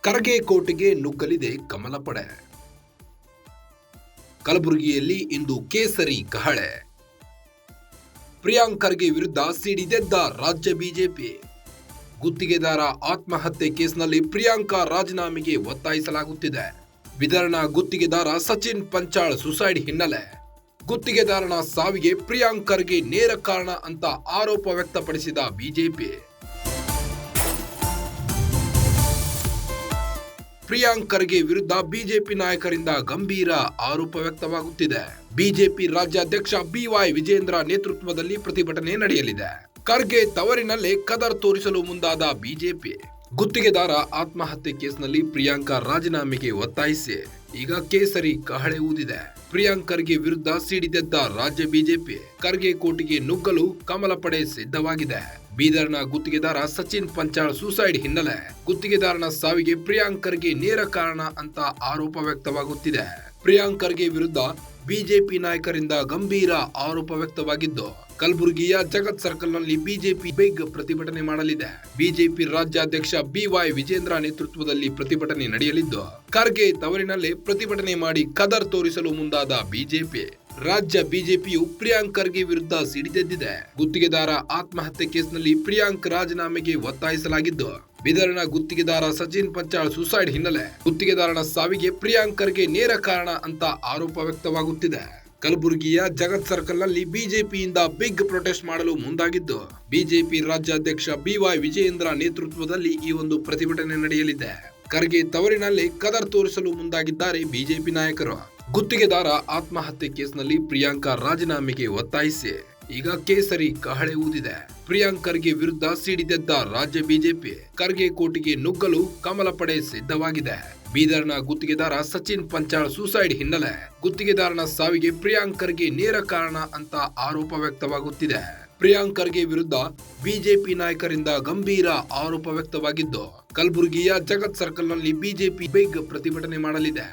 ಖರ್ಗೆ ಕೋಟೆಗೆ ನುಗ್ಗಲಿದೆ ಕಮಲ ಪಡೆ. ಕಲಬುರಗಿಯಲ್ಲಿ ಇಂದು ಕೇಸರಿ ಕಹಳೆ. ಪ್ರಿಯಾಂಕ್ ಖರ್ಗೆ ವಿರುದ್ಧ ಸಿಡಿದೆದ್ದ ರಾಜ್ಯ ಬಿಜೆಪಿ. ಗುತ್ತಿಗೆದಾರ ಆತ್ಮಹತ್ಯೆ ಕೇಸ್ನಲ್ಲಿ ಪ್ರಿಯಾಂಕಾ ರಾಜೀನಾಮೆಗೆ ಒತ್ತಾಯಿಸಲಾಗುತ್ತಿದೆ. ವಿತರಣಾ ಗುತ್ತಿಗೆದಾರ ಸಚಿನ್ ಪಂಚಾಳ್ ಸುಸೈಡ್ ಹಿನ್ನೆಲೆ ಗುತ್ತಿಗೆದಾರನ ಸಾವಿಗೆ ಪ್ರಿಯಾಂಕ್ ಖರ್ಗೆ ನೇರ ಕಾರಣ ಅಂತ ಆರೋಪ ವ್ಯಕ್ತಪಡಿಸಿದ ಬಿಜೆಪಿ. ಪ್ರಿಯಾಂಕ್ ಖರ್ಗೆ ವಿರುದ್ಧ ಬಿಜೆಪಿ ನಾಯಕರಿಂದ ಗಂಭೀರ ಆರೋಪ ವ್ಯಕ್ತವಾಗುತ್ತಿದೆ. ಬಿಜೆಪಿ ರಾಜ್ಯಾಧ್ಯಕ್ಷ ಬಿವೈ ವಿಜೇಂದ್ರ ನೇತೃತ್ವದಲ್ಲಿ ಪ್ರತಿಭಟನೆ ನಡೆಯಲಿದೆ. ಖರ್ಗೆ ತವರಿನಲ್ಲೇ ಕದರ್ ತೋರಿಸಲು ಮುಂದಾದ ಬಿಜೆಪಿ. ಗುತ್ತಿಗೆದಾರ ಆತ್ಮಹತ್ಯೆ ಕೇಸ್ನಲ್ಲಿ ಪ್ರಿಯಾಂಕಾ ರಾಜೀನಾಮೆಗೆ ಒತ್ತಾಯಿಸಿ ಈಗ ಕೇಸರಿ ಕಹಳೆ ಊದಿದೆ. ಪ್ರಿಯಾಂಕ್ ಖರ್ಗೆ ವಿರುದ್ಧ ಸಿಡಿದೆದ್ದ ರಾಜ್ಯ ಬಿಜೆಪಿ. ಖರ್ಗೆ ಕೋಟೆಗೆ ನುಗ್ಗಲು ಕಮಲ ಪಡೆ ಸಿದ್ಧವಾಗಿದೆ. ಬೀದರ್ನ ಗುತ್ತಿಗೆದಾರ ಸಚಿನ್ ಪಂಚಾಳ್ ಸುಸೈಡ್ ಹಿನ್ನೆಲೆ ಗುತ್ತಿಗೆದಾರನ ಸಾವಿಗೆ ಪ್ರಿಯಾಂಕ್ ಖರ್ಗೆ ನೇರ ಕಾರಣ ಅಂತ ಆರೋಪ ವ್ಯಕ್ತವಾಗುತ್ತಿದೆ. ಪ್ರಿಯಾಂಕ್ ಖರ್ಗೆ ವಿರುದ್ಧ ಬಿಜೆಪಿ ನಾಯಕರಿಂದ ಗಂಭೀರ ಆರೋಪ ವ್ಯಕ್ತವಾಗಿದ್ದು, ಕಲಬುರಗಿಯ ಜಗತ್ ಸರ್ಕಲ್ನಲ್ಲಿ ಬಿಜೆಪಿ ಬಿಗ್ ಪ್ರತಿಭಟನೆ ಮಾಡಲಿದೆ. ಬಿಜೆಪಿ ರಾಜ್ಯಾಧ್ಯಕ್ಷ ಬಿವೈ ವಿಜೇಂದ್ರ ನೇತೃತ್ವದಲ್ಲಿ ಪ್ರತಿಭಟನೆ ನಡೆಯಲಿದ್ದು, ಖರ್ಗೆ ತವರಿನಲ್ಲೇ ಪ್ರತಿಭಟನೆ ಮಾಡಿ ಕದರ್ ತೋರಿಸಲು ಮುಂದಾದ ಬಿಜೆಪಿ. ರಾಜ್ಯ ಬಿಜೆಪಿಯು ಪ್ರಿಯಾಂಕ್ ಖರ್ಗೆ ವಿರುದ್ಧ ಸಿಡಿದೆದ್ದಿದೆ. ಗುತ್ತಿಗೆದಾರ ಆತ್ಮಹತ್ಯೆ ಕೇಸ್ನಲ್ಲಿ ಪ್ರಿಯಾಂಕ್ ರಾಜೀನಾಮೆಗೆ ಒತ್ತಾಯಿಸಲಾಗಿದ್ದು, ಬೀದರ್ನ ಗುತ್ತಿಗೆದಾರ ಸಚಿನ್ ಪಂಚಾಳ್ ಸುಸೈಡ್ ಹಿನ್ನೆಲೆ ಗುತ್ತಿಗೆದಾರನ ಸಾವಿಗೆ ಪ್ರಿಯಾಂಕ್ ಖರ್ಗೆ ನೇರ ಕಾರಣ ಅಂತ ಆರೋಪ ವ್ಯಕ್ತವಾಗುತ್ತಿದೆ. ಕಲಬುರಗಿಯ ಜಗತ್ ಸರ್ಕಲ್ನಲ್ಲಿ ಬಿಜೆಪಿಯಿಂದ ಬಿಗ್ ಪ್ರೊಟೆಸ್ಟ್ ಮಾಡಲು ಮುಂದಾಗಿದ್ದು, ಬಿಜೆಪಿ ರಾಜ್ಯಾಧ್ಯಕ್ಷ ಬಿವೈ ವಿಜಯೇಂದ್ರ ನೇತೃತ್ವದಲ್ಲಿ ಈ ಒಂದು ಪ್ರತಿಭಟನೆ ನಡೆಯಲಿದೆ. ಖರ್ಗೆ ತವರಿನಲ್ಲಿ ಕದರ್ ತೋರಿಸಲು ಮುಂದಾಗಿದ್ದಾರೆ ಬಿಜೆಪಿ ನಾಯಕರು. ಗುತ್ತಿಗೆದಾರ ಆತ್ಮಹತ್ಯೆ ಕೇಸ್ನಲ್ಲಿ ಪ್ರಿಯಾಂಕಾ ರಾಜೀನಾಮೆಗೆ ಒತ್ತಾಯಿಸಿ ಈಗ ಕೇಸರಿ ಕಹಳೆ ಊದಿದೆ. ಪ್ರಿಯಾಂಕ್ ಖರ್ಗೆ ವಿರುದ್ಧ ಸಿಡಿದೆದ್ದ ರಾಜ್ಯ ಬಿಜೆಪಿ. ಖರ್ಗೆ ಕೋಟೆಗೆ ನುಗ್ಗಲು ಕಮಲ ಪಡೆ ಸಿದ್ಧವಾಗಿದೆ. ಬೀದರ್ನ ಗುತ್ತಿಗೆದಾರ ಸಚಿನ್ ಪಂಚಾಳ್ ಸುಸೈಡ್ ಹಿನ್ನೆಲೆ ಗುತ್ತಿಗೆದಾರನ ಸಾವಿಗೆ ಪ್ರಿಯಾಂಕ್ ಖರ್ಗೆ ನೇರ ಕಾರಣ ಅಂತ ಆರೋಪ ವ್ಯಕ್ತವಾಗುತ್ತಿದೆ. ಪ್ರಿಯಾಂಕ್ ಖರ್ಗೆ ವಿರುದ್ಧ ಬಿಜೆಪಿ ನಾಯಕರಿಂದ ಗಂಭೀರ ಆರೋಪ ವ್ಯಕ್ತವಾಗಿದ್ದು, ಕಲಬುರಗಿಯ ಜಗತ್ ಸರ್ಕಲ್ನಲ್ಲಿ ಬಿಜೆಪಿ ಬಿಗ್ ಪ್ರತಿಭಟನೆ ಮಾಡಲಿದೆ.